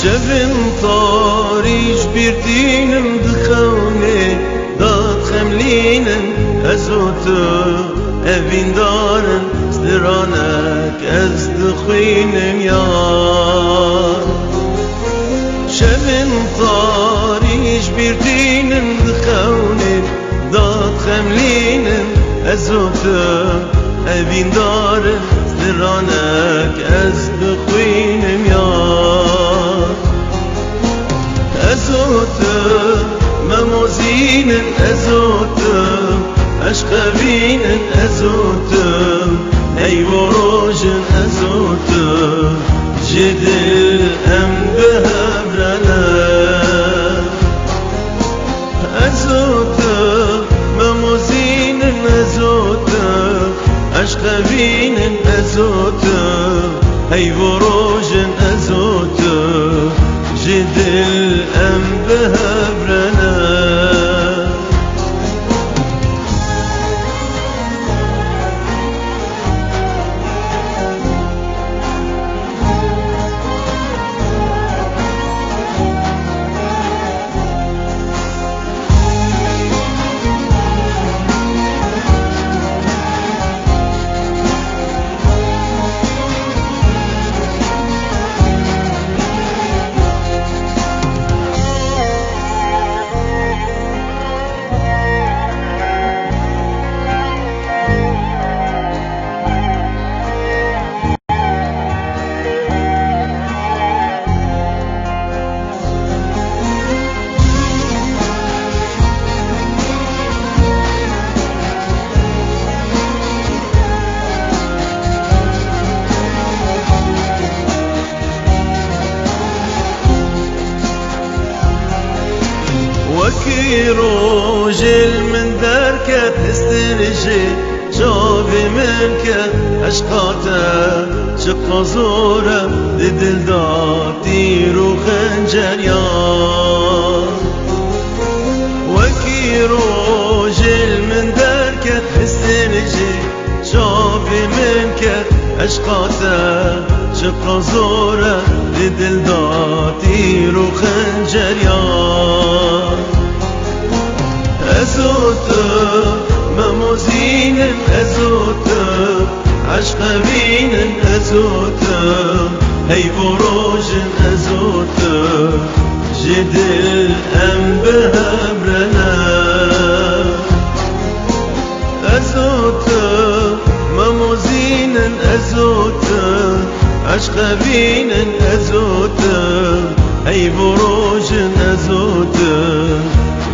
شبن طاريش بيردينم دخوني داد خملينم أزوتو أبين دارن سدرانك از دخوينم يار شبن طاريش بيردينم دخوني داد خملينم أزوتو أبين دارن سدرانك از دخوينم يار أزوتو مموزين أزوتو أشقبين أزوتو أي وروج أزوتو جدل أم بهبرنا أزوتو مموزين أزوتو أشقبين أزوتو أي وروج أزوتو جدل أم بهبرنا وكي روجل من دركة تسترجي شوفي منك أشقاته شق زورة دل داتير وخنجر يار وكي روجل من دركة تسترجي شوفي منك أشقاته شق زورة دل داتير وخنجر يار أزوتو مموزين أزوتو عشقبين أزوتو هي بروج أزوتو جدل أم بهبرنا أزوتو مموزين أزوتو عشقبين أزوتو هي بروج أزوتو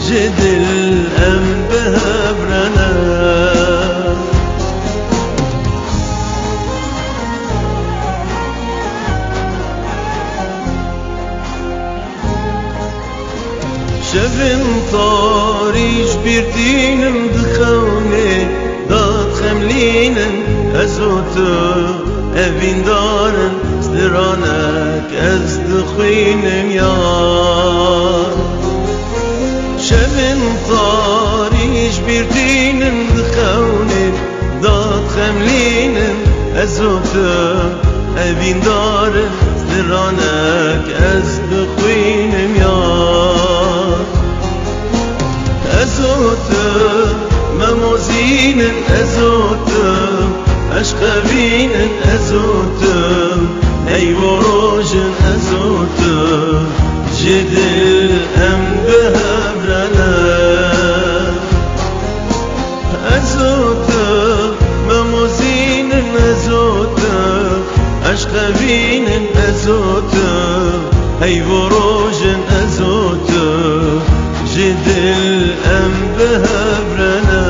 جدل أم بهبرنا شبن طاريش بيردينم دخوني داد خملينم أزوتو أبين دارن سدرانك از دخوينم يار شبن طاريش بيردينم دخوني داد خملينم أزوتو أبين دارن سدرانك از دخوينم يار أزوتو مموزين أزوتو أشقبين أزوتو أي وروج أزوتو جدل أم بهبرنا أزوتو مموزين أزوتو أشقبين أزوتو أي وروج أزوتو جدل أم بهبرنا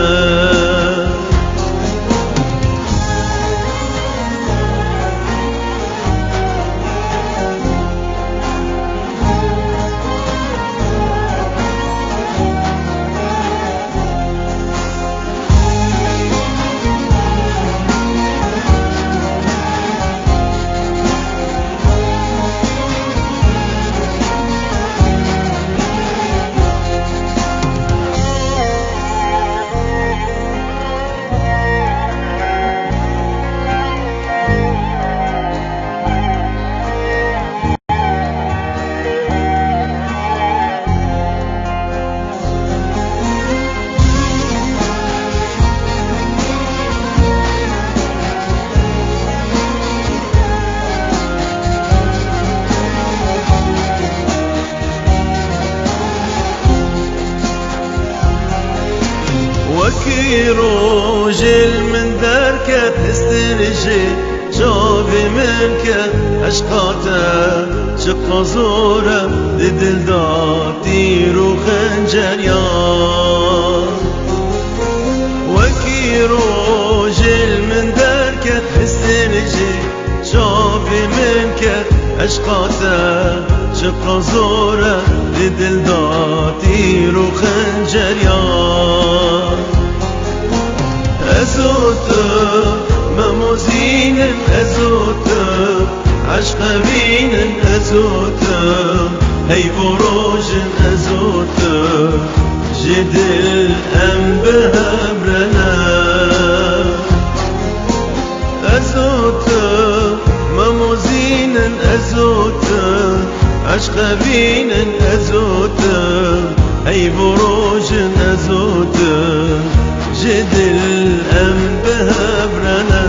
روجل من دركت استنجي شوفي منك عشقاته شق زوره دل داتير وخنجر يار وكي روجل من دركت استنجي شوفي منك عشقاته شق زوره دل داتير وخنجر يار أزوته مموزين أزوته عشق بين أزوته هي بروج أزوته جد الأنبها برنا أزوته مموزين أزوته عشق بين أزوته هي بروج أزوته جد الأنبها برنا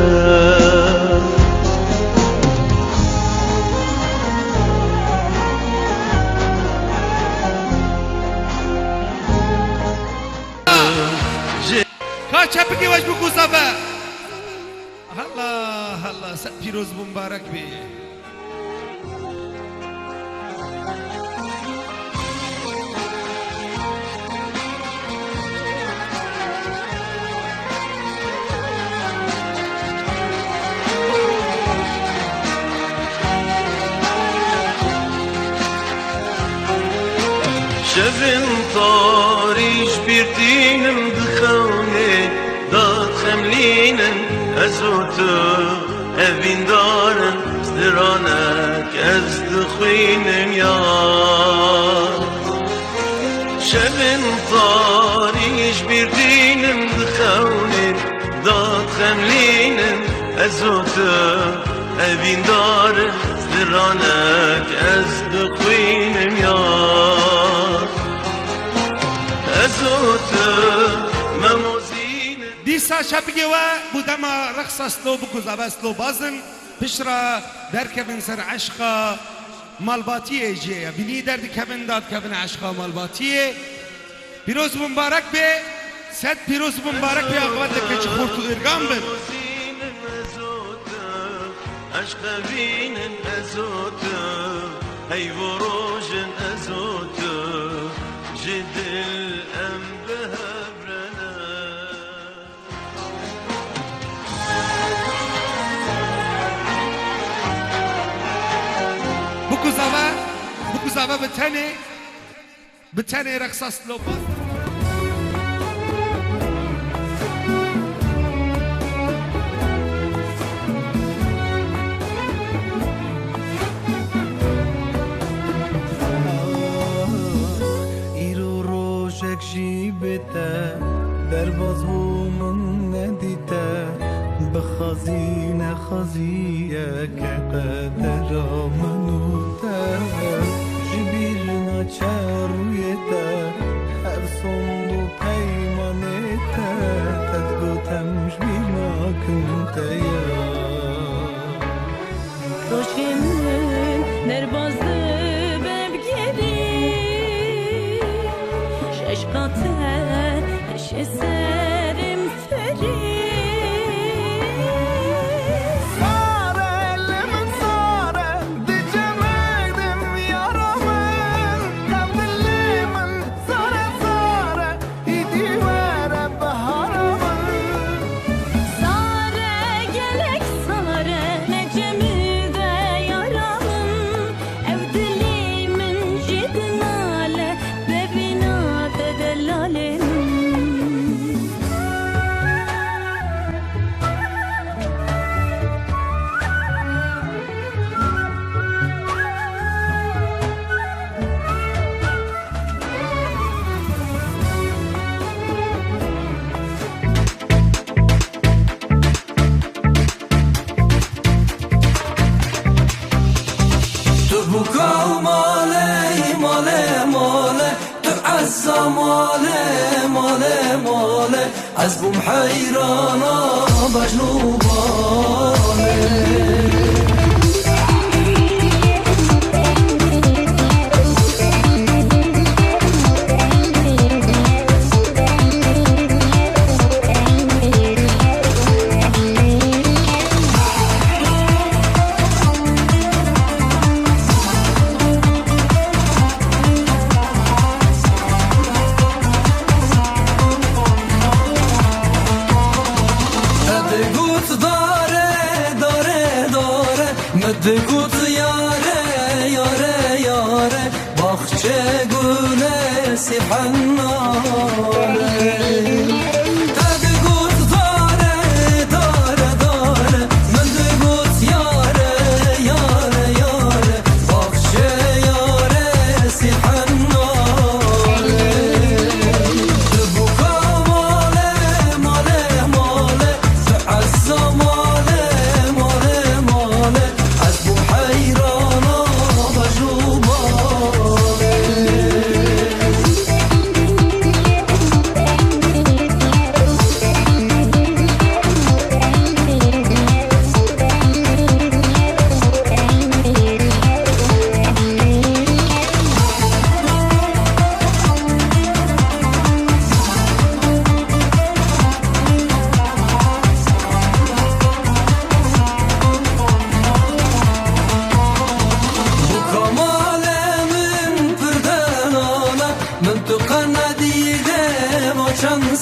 چپکی وش بکو صفه الله الله سب پیروز مبارک بی شبن طاريش بيرتينم دخوني داد خملينن أزوتو أبين دارن سدرانك أز دخوينن يار شبن طاريش بيرتينم دخوني داد خملينن أزوتو أبين دارن سدرانك أز دخوينن يار دیسا شبگی و بودم رقص اسلو بگذاب اسلو بازن پشرا در کبن سر عشقا مالباتیه جیه بینی درد کبن داد کبن عشقا مالباتیه پیروز مبارک به صد پیروز مبارک به آقوات که چه خورتو ارگام بر عشق بینن ازوتو هی وروجن ازوتو جد الأنبها برنا بكو زابا بتاني رقصاص لوبا جیبته در بازومن ندیده بخزینه خزیه که قدر منوته جبیر نچرویته هر صندو پیمانیته تدگوتم جبینا کنته یا روشنن در بازده عشقاتر هش سرم فری ساره لمن ساره دی جمردم یارمن قبل من ساره ساره ایدی وره بهارمن ساره گلک ساره نجمده یارمن او دلی من جدناله ببینا دلاله تو بکا ماله ماله ماله تو عزا ماله ماله ماله از بوم حیرانا بجنوبانه سحنانه تاقي قوت داره داره داره من دي قوت ياره ياره ياره بخشه ياره سحنانه تبوكا ماله ماله ماله تعزى ماله ماله ماله عزبو حيرانا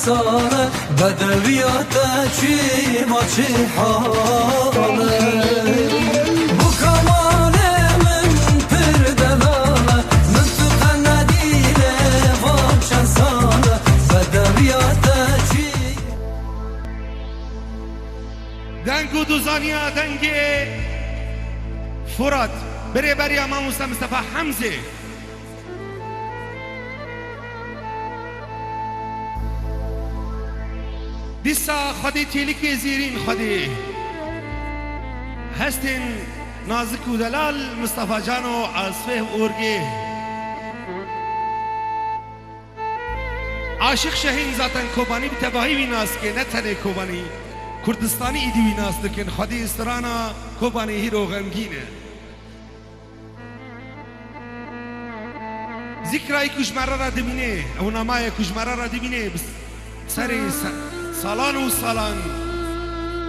ساله بدویاتا چی ما چی حاله بو کمال من پردلاله من تو قندیله وام چند ساله بدویاتا چی دنگو دوزانیا دنگ فرات بره بری امام مصطفى حمزه دیسا خودی تیلیک زیرین خودی هستین نازک و دلال مصطفى جان و عاصفه اورگی عاشق شهین ذاتن کوبانی به تباهی ویناس که نه تنه کوبانی کردستانی ایدی ویناس دکن خودی استرانا کوبانی هیرو غمگینه ذکرای کشمره را دبینه او نمای کشمره را دبینه سری سالان و سالان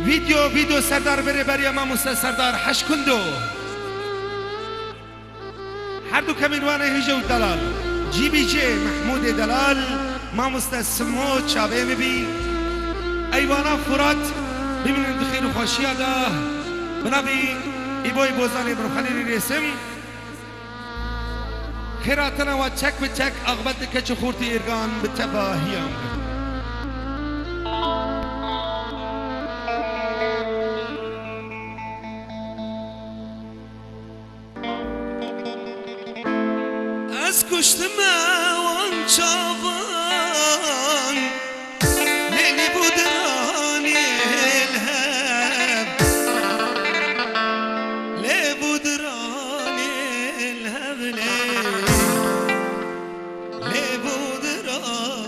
ویدیو سردار بره بری امام سردار حشکندو هر دو کمینوانه هجه و دلال جی بی جی محمود دلال امام سمو چاوه میبی ایوانا فرات ببینید خیر و خوشی دا بنابی ایبوی بوزانی برخالی رسم خیراتنا و چک به چک اغبت کچ خورتی ارگان به تباهیم از کشتم وان چاوان لیلی بودرانی الهب لی بودرانی الهب لی بودرانی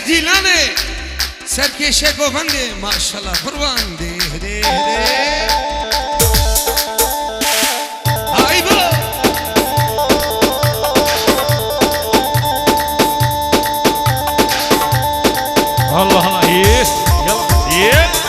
دیلانه سرکشه گوونده ماشالله قربان ده ده ده ای با الله الله يس يلا يس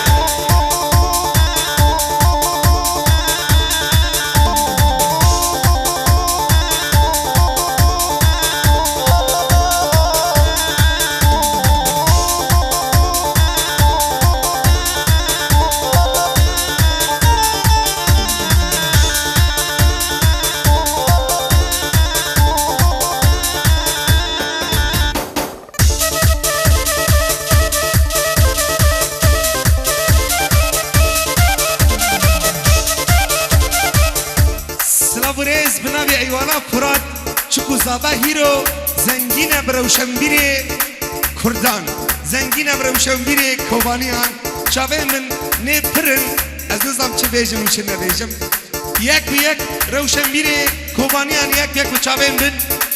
سلاوريز بنابي ايوانا فرات چکو زابا هیرو زنگین بروشنبیر کردان زنگین بروشنبیر کوبانیان چاوه من نه پرن از نظام چه بیجم چه نبیجم یک و یک روشنبیر کوبانیان یک و چاوه من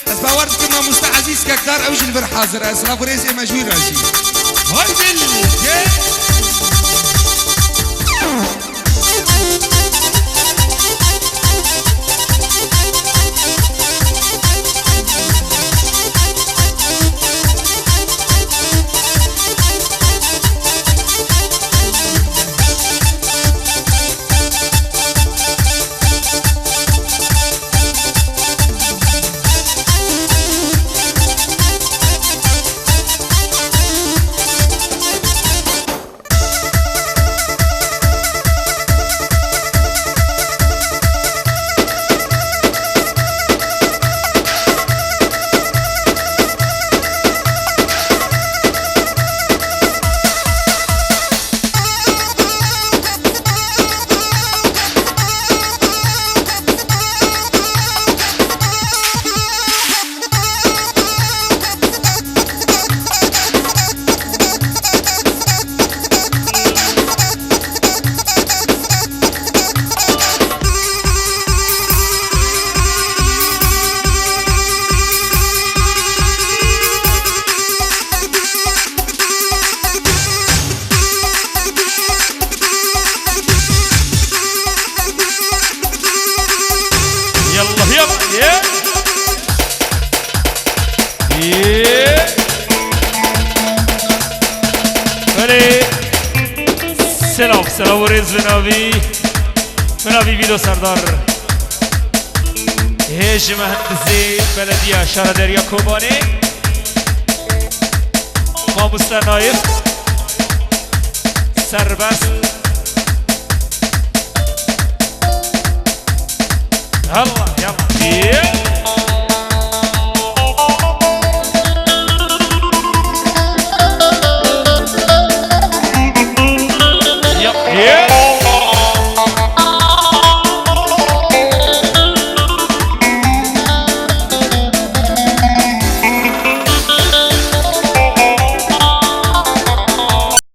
از باورد که ما مستعزیز که اکدار اوجل بر حاضر از سلاوريز مجوی راجی های دل سلاوريز بنابي فيدو سردار هيش مهندسي بلدية شهر دريا كوباني ما مستنايف سربست الله يلا